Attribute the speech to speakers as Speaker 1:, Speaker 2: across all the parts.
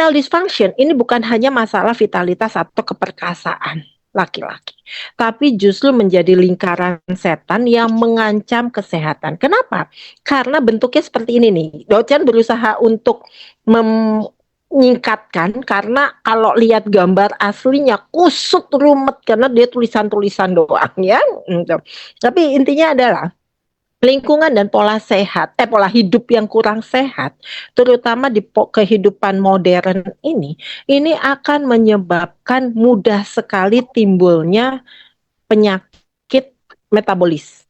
Speaker 1: Erectile dysfunction ini bukan hanya masalah vitalitas atau keperkasaan laki-laki, tapi justru menjadi lingkaran setan yang mengancam kesehatan. Kenapa? Karena bentuknya seperti ini nih. Docean berusaha untuk menyingkatkan karena kalau lihat gambar aslinya kusut rumet karena dia tulisan-tulisan doang ya. Tapi intinya adalah lingkungan dan pola hidup yang kurang sehat, terutama di kehidupan modern ini akan menyebabkan mudah sekali timbulnya penyakit metabolis.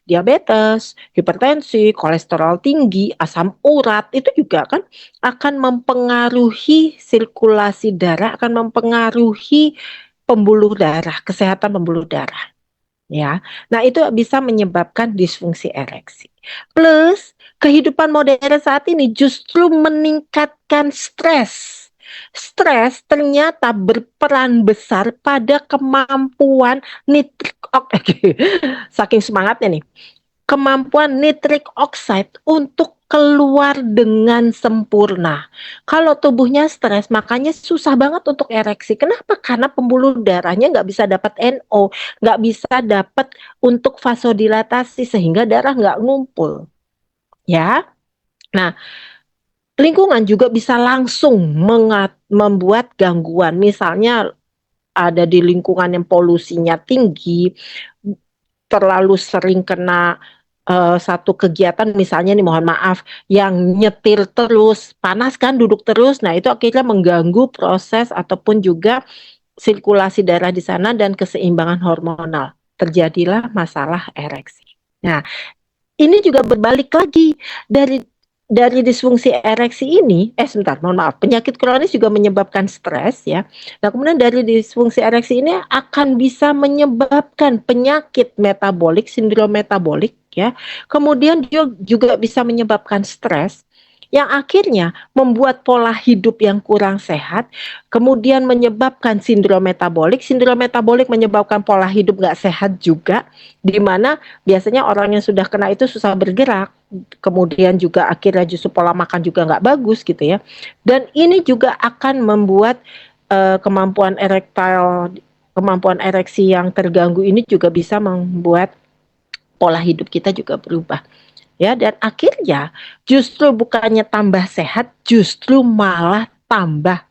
Speaker 1: Diabetes, hipertensi, kolesterol tinggi, asam urat itu juga kan akan mempengaruhi sirkulasi darah, akan mempengaruhi pembuluh darah, kesehatan pembuluh darah. Ya, nah itu bisa menyebabkan disfungsi ereksi. Plus, kehidupan modern saat ini justru meningkatkan stres. Stres ternyata berperan besar pada kemampuan nitrik oxide. Saking semangatnya nih, kemampuan nitric oxide untuk keluar dengan sempurna. Kalau tubuhnya stres, makanya susah banget untuk ereksi. Kenapa? Karena pembuluh darahnya nggak bisa dapat NO, nggak bisa dapat untuk vasodilatasi sehingga darah nggak ngumpul. Ya, nah lingkungan juga bisa langsung membuat gangguan. Misalnya ada di lingkungan yang polusinya tinggi, terlalu sering kena satu kegiatan misalnya nih mohon maaf yang nyetir terus panas kan duduk terus, nah itu akhirnya mengganggu proses ataupun juga sirkulasi darah di sana dan keseimbangan hormonal, terjadilah masalah ereksi. Nah ini juga berbalik lagi dari disfungsi ereksi ini, sebentar, mohon maaf, penyakit kronis juga menyebabkan stres ya. Nah, kemudian dari disfungsi ereksi ini akan bisa menyebabkan penyakit metabolik, sindrom metabolik ya. Kemudian juga bisa menyebabkan stres yang akhirnya membuat pola hidup yang kurang sehat, kemudian menyebabkan sindrom metabolik. Sindrom metabolik menyebabkan pola hidup nggak sehat juga, di mana biasanya orang yang sudah kena itu susah bergerak, kemudian juga akhirnya justru pola makan juga nggak bagus gitu ya. Dan ini juga akan membuat kemampuan ereksi yang terganggu ini juga bisa membuat pola hidup kita juga berubah. Ya, dan akhirnya justru bukannya tambah sehat, justru malah tambah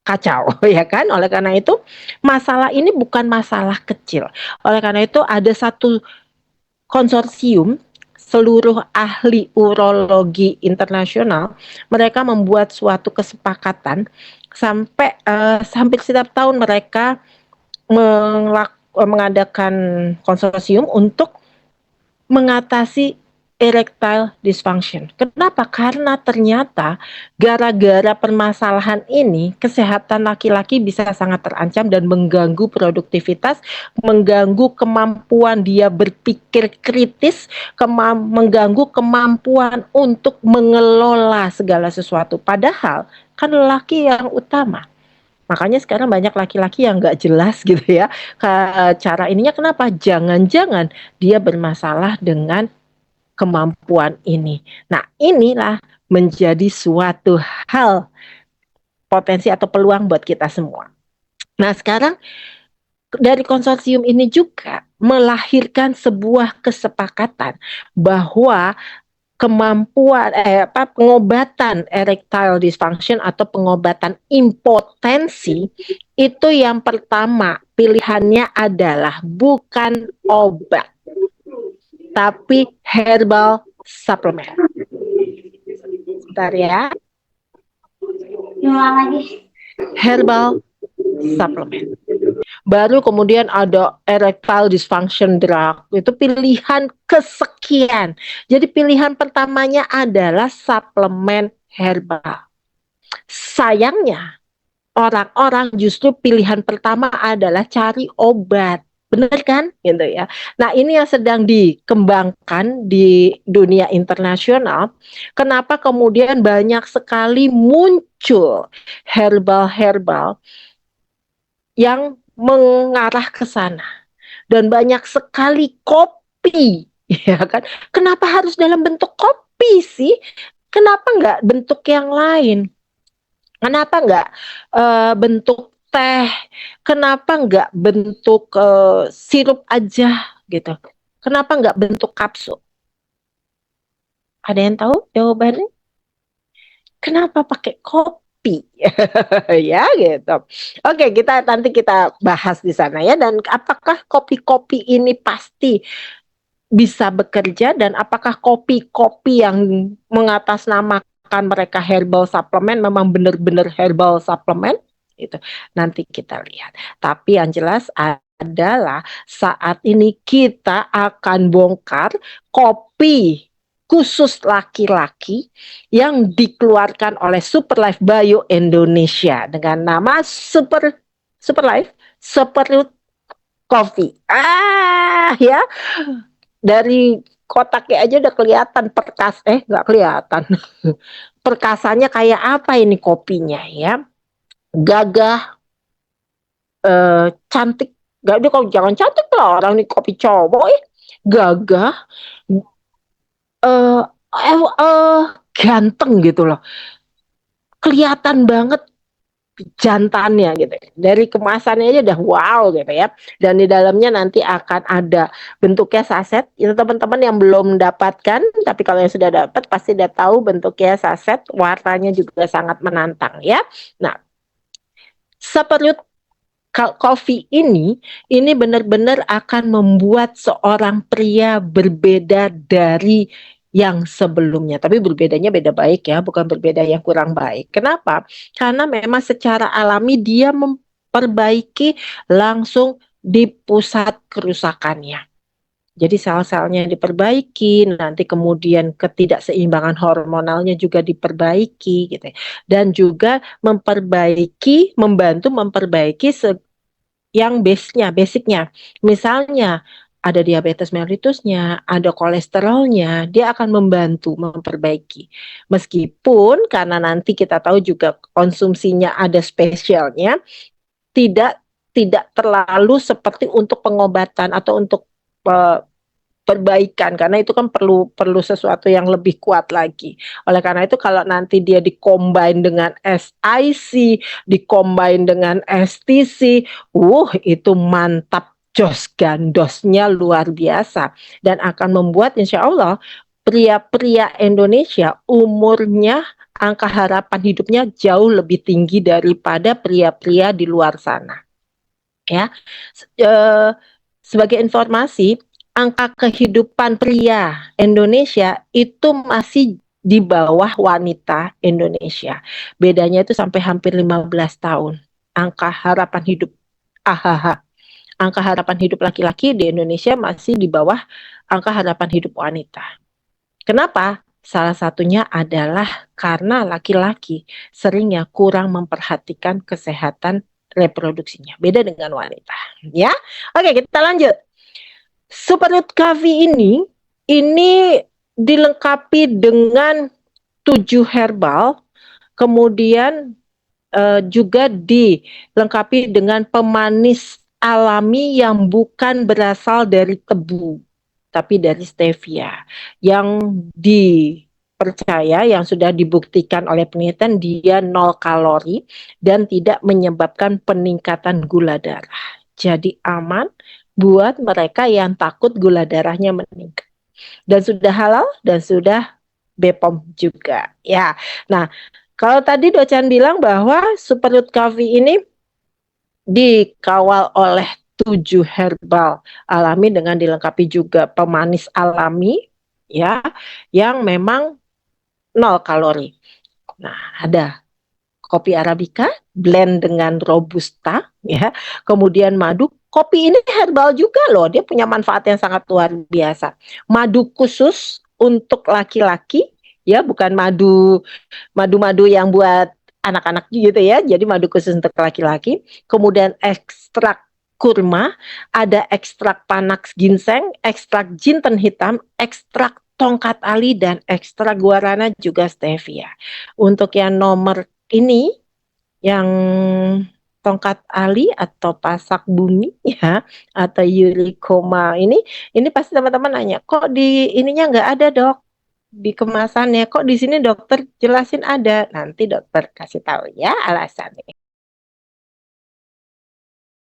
Speaker 1: kacau ya kan. Oleh karena itu masalah ini bukan masalah kecil. Oleh karena itu ada satu konsorsium seluruh ahli urologi internasional, mereka membuat suatu kesepakatan sampai hampir setiap tahun mereka mengadakan konsorsium untuk mengatasi erectile dysfunction. Kenapa? Karena ternyata gara-gara permasalahan ini kesehatan laki-laki bisa sangat terancam dan mengganggu produktivitas, mengganggu kemampuan dia berpikir kritis, mengganggu kemampuan untuk mengelola segala sesuatu. Padahal kan lelaki yang utama. Makanya sekarang banyak laki-laki yang nggak jelas gitu ya. Cara ininya kenapa? Jangan-jangan dia bermasalah dengan kemampuan ini. Nah, inilah menjadi suatu hal potensi atau peluang buat kita semua. Nah, sekarang dari konsorsium ini juga melahirkan sebuah kesepakatan bahwa pengobatan erectile dysfunction atau pengobatan impotensi itu yang pertama pilihannya adalah bukan obat tapi herbal supplement. Bentar ya. Herbal supplement. Baru kemudian ada erectile dysfunction drug. Itu pilihan kesekian. Jadi pilihan pertamanya adalah suplemen herbal. Sayangnya orang-orang justru pilihan pertama adalah cari obat. Benar kan? Gitu ya. Nah, ini yang sedang dikembangkan di dunia internasional. Kenapa kemudian banyak sekali muncul herbal-herbal yang mengarah ke sana. Dan banyak sekali kopi, ya kan? Kenapa harus dalam bentuk kopi sih? Kenapa nggak bentuk yang lain? Kenapa nggak bentuk teh? Kenapa nggak bentuk sirup aja gitu? Kenapa nggak bentuk kapsul? Ada yang tahu jawabannya? Kenapa pakai kopi? Ya gitu. Oke, nanti kita bahas di sana ya. Dan apakah kopi-kopi ini pasti bisa bekerja, dan apakah kopi-kopi yang mengatasnamakan mereka herbal supplement memang benar-benar herbal supplement? Itu nanti kita lihat. Tapi yang jelas adalah saat ini kita akan bongkar kopi khusus laki-laki yang dikeluarkan oleh Superlife Bio Indonesia dengan nama Superlife Superroot Coffee. Ya, dari kotaknya aja udah kelihatan nggak kelihatan perkasanya kayak apa ini kopinya ya, gagah, cantik. Gak dia, kalau jangan cantik lah orang nih, kopi cowok gagah, eh ganteng gitu loh, kelihatan banget jantannya gitu. Dari kemasannya aja udah wow gitu ya. Dan di dalamnya nanti akan ada bentuknya saset. Itu teman-teman yang belum mendapatkan, tapi kalau yang sudah dapat pasti udah tahu bentuknya saset, warnanya juga sangat menantang ya. Nah, seperut coffee ini benar-benar akan membuat seorang pria berbeda dari yang sebelumnya. Tapi berbedanya beda baik ya, bukan berbeda yang kurang baik. Kenapa? Karena memang secara alami dia memperbaiki langsung di pusat kerusakannya. Jadi sel-selnya diperbaiki, nanti kemudian ketidakseimbangan hormonalnya juga diperbaiki gitu ya. Dan juga membantu memperbaiki yang basicnya. Misalnya ada diabetes mellitusnya, ada kolesterolnya, dia akan membantu memperbaiki. Meskipun karena nanti kita tahu juga konsumsinya ada spesialnya, tidak tidak terlalu seperti untuk pengobatan atau untuk uh, perbaikan, karena itu kan perlu perlu sesuatu yang lebih kuat lagi. Oleh karena itu kalau nanti dia dikombin dengan SIC, dikombin dengan STC, itu mantap, jos gandosnya luar biasa, dan akan membuat insya Allah pria-pria Indonesia umurnya, angka harapan hidupnya jauh lebih tinggi daripada pria-pria di luar sana. Ya, sebagai informasi, angka kehidupan pria Indonesia itu masih di bawah wanita Indonesia. Bedanya itu sampai hampir 15 tahun. Angka harapan hidup AHH. Angka harapan hidup laki-laki di Indonesia masih di bawah angka harapan hidup wanita. Kenapa? Salah satunya adalah karena laki-laki seringnya kurang memperhatikan kesehatan reproduksinya. Beda dengan wanita, ya. Oke, kita lanjut. Superfood Coffee ini dilengkapi dengan 7 herbal, kemudian juga dilengkapi dengan pemanis alami yang bukan berasal dari tebu, tapi dari stevia, yang dipercaya, yang sudah dibuktikan oleh penelitian dia 0 kalori dan tidak menyebabkan peningkatan gula darah. Jadi aman buat mereka yang takut gula darahnya meningkat. Dan sudah halal dan sudah BPOM juga. Ya. Nah, kalau tadi Docan bilang bahwa Superfood Coffee ini dikawal oleh 7 herbal alami dengan dilengkapi juga pemanis alami ya, yang memang 0 kalori. Nah, ada kopi arabica blend dengan robusta ya, kemudian madu. Kopi ini herbal juga loh, dia punya manfaat yang sangat luar biasa. Madu khusus untuk laki-laki ya, bukan madu yang buat anak-anak gitu ya. Jadi madu khusus untuk laki-laki. Kemudian ekstrak kurma, ada ekstrak panax ginseng, ekstrak jinten hitam, ekstrak tongkat ali, dan ekstrak guarana juga stevia. Untuk yang nomor ini, yang tongkat ali atau pasak bumi ya, atau Eurykoma ini pasti teman-teman nanya, kok di ininya nggak ada dok? di kemasannya. Kok di sini dokter jelasin ada. Nanti dokter kasih tahu ya alasannya.